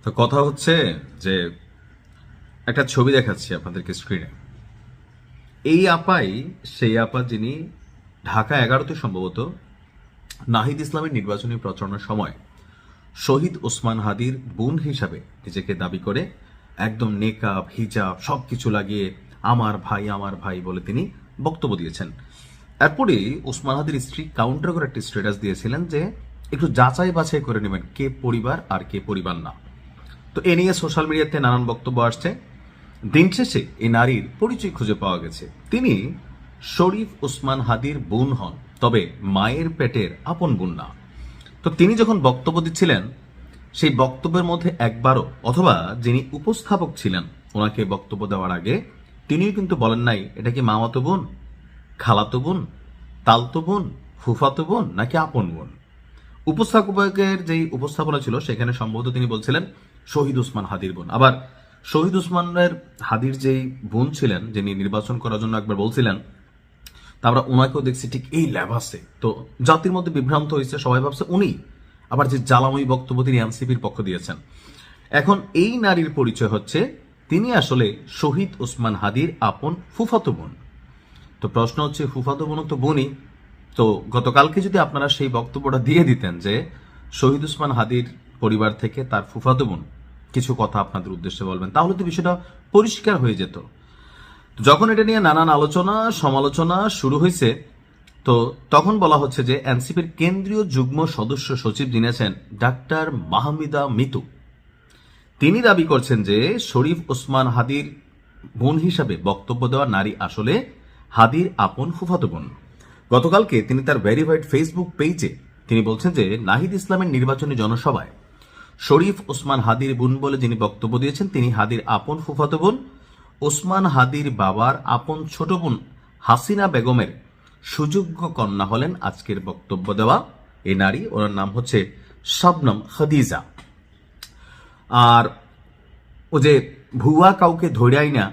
তো কথা হচ্ছে যে একটা ছবি দেখাচ্ছি আপনাদেরকে স্ক্রিনে। এই আপাই সেই আপা যিনি ঢাকা 11তে সম্ভবত নাহিদ ইসলামের নির্বাচনী প্রচারণার সময় শহীদ ওসমান হাদির বোন হিসাবে নিজেকে দাবি করে একদম নেকাব হিজাব সবকিছু লাগিয়ে আমার ভাই বলে তিনি বক্তব্য দিয়েছেন। এরপরে ওসমান হাদির স্ত্রী কাউন্টার করে একটি স্ট্যাটাস দিয়েছিলেন যে একটু যাচাই বাছাই করে নেবেন কে পরিবার আর কে পরিবার না। তো এ নিয়ে সোশ্যাল মিডিয়াতে নানান বক্তব্য আসছে। দিন শেষে এই নারীর পরিচয় খুঁজে পাওয়া গেছে। তিনি শরীফ ওসমান হাদির বোন হন, তবে মায়ের পেটের আপন বোন না। তো তিনি যখন বক্তব্য দিচ্ছিলেন সেই বক্তব্যের মধ্যে একবারও অথবা যিনি উপস্থাপক ছিলেন ওনাকে বক্তব্য দেওয়ার আগে তিনিও কিন্তু বলেন নাই এটা কি মামাতো বোন, খালাতো বোন, তালতো বোন, ফুফাতো বোন নাকি আপন বোন। উপস্থাপকের যেই উপস্থাপনা ছিল সেখানে সম্ভবত তিনি বলছিলেন শহীদ ওসমান হাদির বোন। আবার শহীদ ওসমানের হাদির যেই বোন ছিলেন যিনি নির্বাচন করার জন্য একবার বলছিলেন, তা আমরা ওনাকেও দেখছি ঠিক এই ল্যাভাসে। তো জাতির মধ্যে বিভ্রান্ত হয়েছে, সবাই ভাবছে উনি। আবার যে জ্বালাময়ী বক্তব্য তিনি এনসিপির পক্ষ দিয়েছেন। এখন এই নারীর পরিচয় হচ্ছে তিনি আসলে শহীদ ওসমান হাদির আপন ফুফাতো বোন। তো প্রশ্ন হচ্ছে ফুফাতো বোন তো বোনই। তো গতকালকে যদি আপনারা সেই বক্তব্যটা দিয়ে দিতেন যে শহীদ ওসমান হাদির পরিবার থেকে তার ফুফাতো বোন কিছু কথা আপনাদের উদ্দেশ্যে বলবেন, তাহলে তো বিষয়টা পরিষ্কার হয়ে যেত। যখন এটা নিয়ে নানান আলোচনা সমালোচনা শুরু হয়েছে, তো তখন বলা হচ্ছে যে এনসিপির কেন্দ্রীয় যুগ্ম সদস্য সচিব যিনি আছেন ডাক্তার মাহমিদা মিতু, তিনি দাবি করছেন যে শরীফ ওসমান হাদির বোন হিসাবে বক্তব্য দেওয়া নারী আসলে হাদির আপন ফুফাতো বোন। গতকালকে তিনি তার ভেরিফাইড ফেসবুক পেজে তিনি বলছেন যে নাহিদ ইসলামের নির্বাচনী জনসভায় শরীফ ওসমান হাদির বোন বলে যিনি বক্তব্য দিয়েছেন তিনি হাদির আপন ফুফাতো বোন। ওসমান হাদির বাবার আপন ছোট বোন হাসিনা বেগমের সুযোগ্য কন্যা হলেন আজকের বক্তব্য দেওয়া এই নারী। ওনার নাম হচ্ছে শবনম খাদিজা। আর ও যে ভুয়া কাউকে ধৈরাই না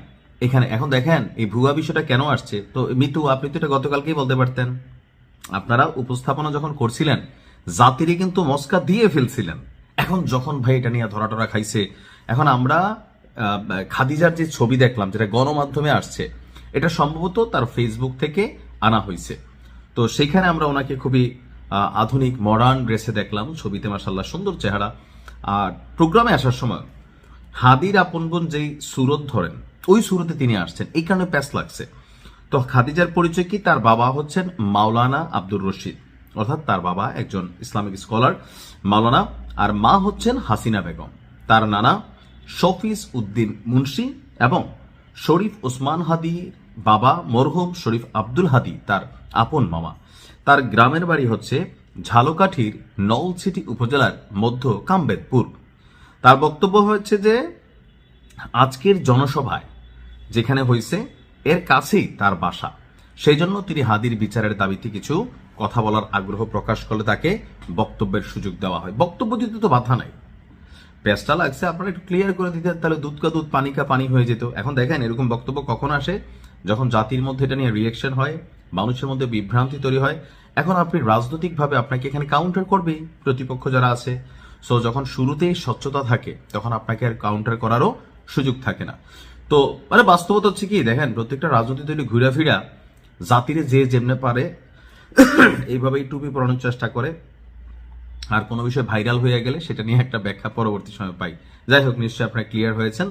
এখানে, এখন দেখেন এই ভুয়া বিষয়টা কেন আসছে। তো মিতু, আপনি তো এটা গতকালকেই বলতে পারতেন। আপনারা উপস্থাপনা যখন করছিলেন জাতিরই কিন্তু মস্কা দিয়ে ফেলছিলেন। এখন যখন ভাই এটা নিয়ে ধরাটরা খাইছে, এখন আমরা খাদিজার যে ছবি দেখলাম যেটা গণমাধ্যমে আসছে, এটা সম্ভবত তার ফেসবুক থেকে আনা হয়েছে। তো সেইখানে আমরা ওনাকে খুবই আধুনিক মডার্ন ড্রেসে দেখলাম, ছবিতে মাশাআল্লাহ সুন্দর চেহারা। আর প্রোগ্রামে আসার সময় হাদির আপন বোন যেই সুরত ধরেন ওই সুরতে তিনি আসছেন, এই কারণে প্যাস লাগছে। তো খাদিজার পরিচয় কি? তার বাবা হচ্ছেন মাওলানা আব্দুর রশিদ, অর্থাৎ তার বাবা একজন ইসলামিক স্কলার মাওলানা, আর মা হচ্ছেন হাসিনা বেগম। তার নানা শফিস উদ্দিন মুন্সি এবং শরীফ ওসমান হাদি বাবা মরহুম শরীফ আব্দুল হাদি তার আপন মামা। তার গ্রামের বাড়ি হচ্ছে ঝালকাঠির নলছিটি উপজেলার মধ্য কামবেদপুর। তার বক্তব্য হচ্ছে যে আজকের জনসভায় যেখানে হয়েছে এর কাছেই তার বাসা, সেই জন্য তিনি হাদির বিচারের দাবিতে কিছু কথা বলার আগ্রহ প্রকাশ করলে তাকে বক্তব্যের সুযোগ দেওয়া হয়। বক্তব্য দিতে তো বাধা নাই, পেঁচটা লাগছে, আপনারা একটু ক্লিয়ার করে দিতেন তাহলে দুধ কা দুধ পানি কা পানি হয়ে যেত। এখন দেখেন এরকম বক্তব্য কখন আসে, যখন জাতির মধ্যে এটা নিয়ে রিয়েকশন হয়, মানুষের মধ্যে বিভ্রান্তি তৈরি হয়। এখন আপনি রাজনৈতিকভাবে আপনাকে এখানে কাউন্টার করবেই প্রতিপক্ষ যারা আছে। সো যখন শুরুতেই স্বচ্ছতা থাকে তখন আপনাকে আর কাউন্টার করারও সুযোগ থাকে না। তো মানে বাস্তবতা হচ্ছে কি, দেখেন প্রত্যেকটা রাজনীতি তৈরি ঘুরা ফিরা জাতিরে যে যেমনে পারে এইভাবেই টুপি পরানোর চেষ্টা করে, আর কোনো বিষয় ভাইরাল হয়ে গেলে সেটা নিয়ে একটা ব্যাখ্যা পরবর্তী সময় পাই। যাই হোক, নিশ্চয়ই আপনারা ক্লিয়ার হয়েছেন।